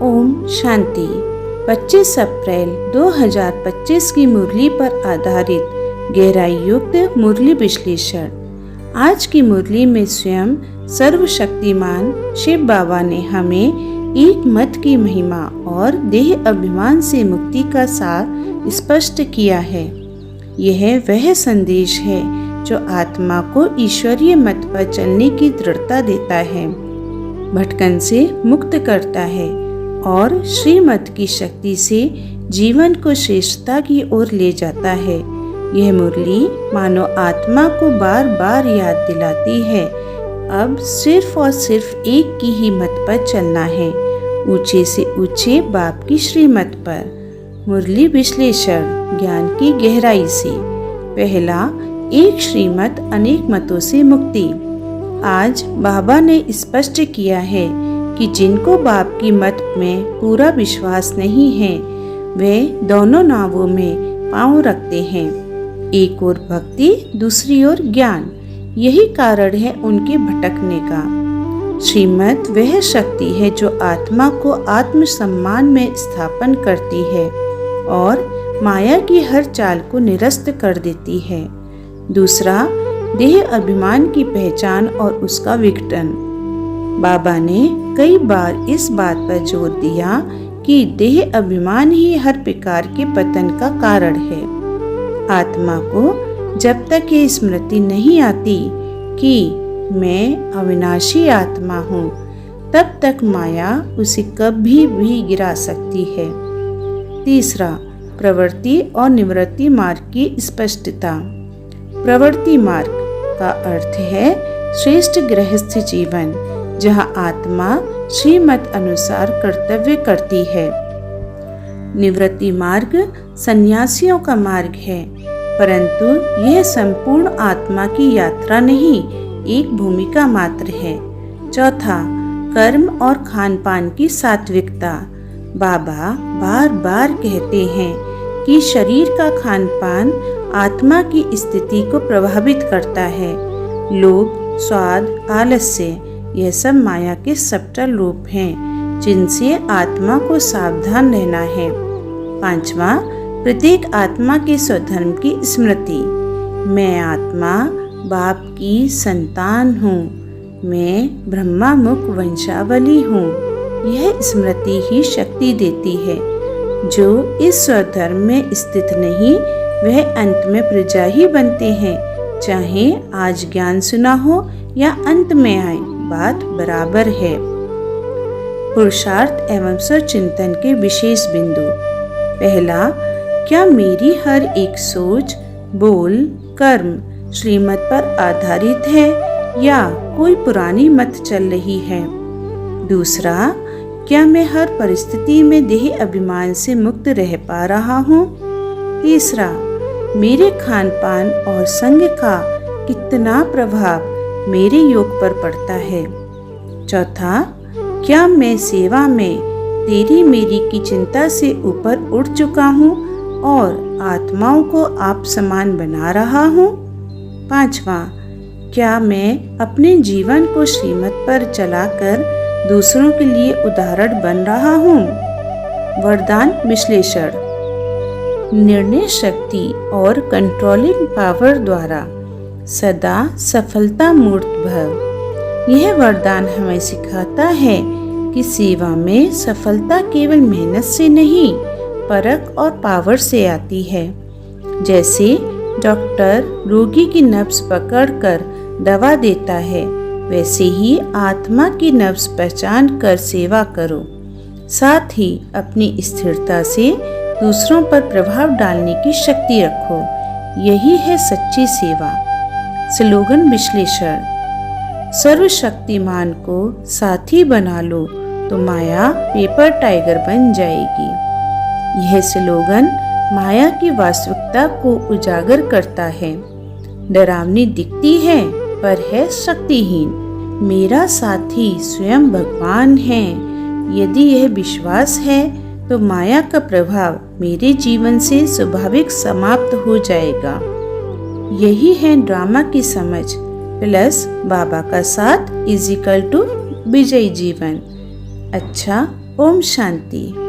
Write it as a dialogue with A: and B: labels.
A: ओम शांति। 25 अप्रैल 2025 की मुरली पर आधारित गहराई युक्त मुरली विश्लेषण। आज की मुरली में स्वयं सर्वशक्तिमान शिव बाबा ने हमें एक मत की महिमा और देह अभिमान से मुक्ति का सार स्पष्ट किया है। यह वह संदेश है जो आत्मा को ईश्वरीय मत पर चलने की दृढ़ता देता है, भटकन से मुक्त करता है और श्रीमत की शक्ति से जीवन को श्रेष्ठता की ओर ले जाता है। यह मुरली मानो आत्मा को बार बार याद दिलाती है, अब सिर्फ और सिर्फ एक की ही मत पर चलना है, ऊंचे से ऊंचे बाप की श्रीमत पर। मुरली विश्लेषण ज्ञान की गहराई से। पहला, एक श्रीमत अनेक मतों से मुक्ति। आज बाबा ने स्पष्ट किया है कि जिनको बाप की मत में पूरा विश्वास नहीं है, वे दोनों नावों में पांव रखते हैं, एक ओर भक्ति, दूसरी ओर ज्ञान। यही कारण है उनके भटकने का। श्रीमत वह शक्ति है जो आत्मा को आत्मसम्मान में स्थापन करती है और माया की हर चाल को निरस्त कर देती है। दूसरा, देह अभिमान की पहचान और उसका विघटन। बाबा ने कई बार इस बात पर जोर दिया कि देह अभिमान ही हर प्रकार के पतन का कारण है। आत्मा को जब तक ये स्मृति नहीं आती कि मैं अविनाशी आत्मा हूँ, तब तक माया उसे कभी भी गिरा सकती है। तीसरा, प्रवृत्ति और निवृत्ति मार्ग की स्पष्टता। प्रवृत्ति मार्ग का अर्थ है श्रेष्ठ गृहस्थ जीवन, जहाँ आत्मा श्रीमत अनुसार कर्तव्य करती है। निवृत्ति मार्ग सन्यासियों का मार्ग है, परंतु यह संपूर्ण आत्मा की यात्रा नहीं, एक भूमिका मात्र है। चौथा, कर्म और खान पान की सात्विकता। बाबा बार बार कहते हैं कि शरीर का खान पान आत्मा की स्थिति को प्रभावित करता है। लोभ, स्वाद, आलस्य, यह सब माया के सबटल रूप हैं, जिनसे आत्मा को सावधान रहना है। पांचवा, प्रत्येक आत्मा के स्वधर्म की स्मृति। मैं आत्मा बाप की संतान हूँ, मैं ब्रह्मा मुख वंशावली हूँ। यह स्मृति ही शक्ति देती है। जो इस स्वधर्म में स्थित नहीं, वह अंत में प्रजा ही बनते हैं। चाहे आज ज्ञान सुना हो या अंत में आए, बात बराबर है। पुरुषार्थ एवं स्वचिंतन के विशेष बिंदु। पहला, क्या मेरी हर एक सोच, बोल, कर्म श्रीमत पर आधारित है या कोई पुरानी मत चल रही है? दूसरा, क्या मैं हर परिस्थिति में देह अभिमान से मुक्त रह पा रहा हूँ? तीसरा, मेरे खान पान और संग का कितना प्रभाव मेरे योग पर पड़ता है? चौथा, क्या मैं सेवा में तेरी मेरी की चिंता से ऊपर उठ चुका हूँ और आत्माओं को आप समान बना रहा हूँ? पांचवा, क्या मैं अपने जीवन को श्रीमत पर चलाकर दूसरों के लिए उदाहरण बन रहा हूँ? वरदान विश्लेषण। निर्णय शक्ति और कंट्रोलिंग पावर द्वारा सदा सफलता मूर्त भव। यह वरदान हमें सिखाता है कि सेवा में सफलता केवल मेहनत से नहीं, परख और पावर से आती है। जैसे डॉक्टर रोगी की नब्ज पकड़कर दवा देता है, वैसे ही आत्मा की नब्ज पहचान कर सेवा करो। साथ ही अपनी स्थिरता से दूसरों पर प्रभाव डालने की शक्ति रखो। यही है सच्ची सेवा। स्लोगन विश्लेषण। सर्वशक्तिमान को साथी बना लो तो माया पेपर टाइगर बन जाएगी। यह स्लोगन माया की वास्तविकता को उजागर करता है। डरावनी दिखती है पर है शक्तिहीन। मेरा साथी स्वयं भगवान है। यदि यह विश्वास है तो माया का प्रभाव मेरे जीवन से स्वाभाविक समाप्त हो जाएगा। यही है ड्रामा की समझ प्लस बाबा का साथ इजिकल टू विजयी जीवन। अच्छा, ओम शांति।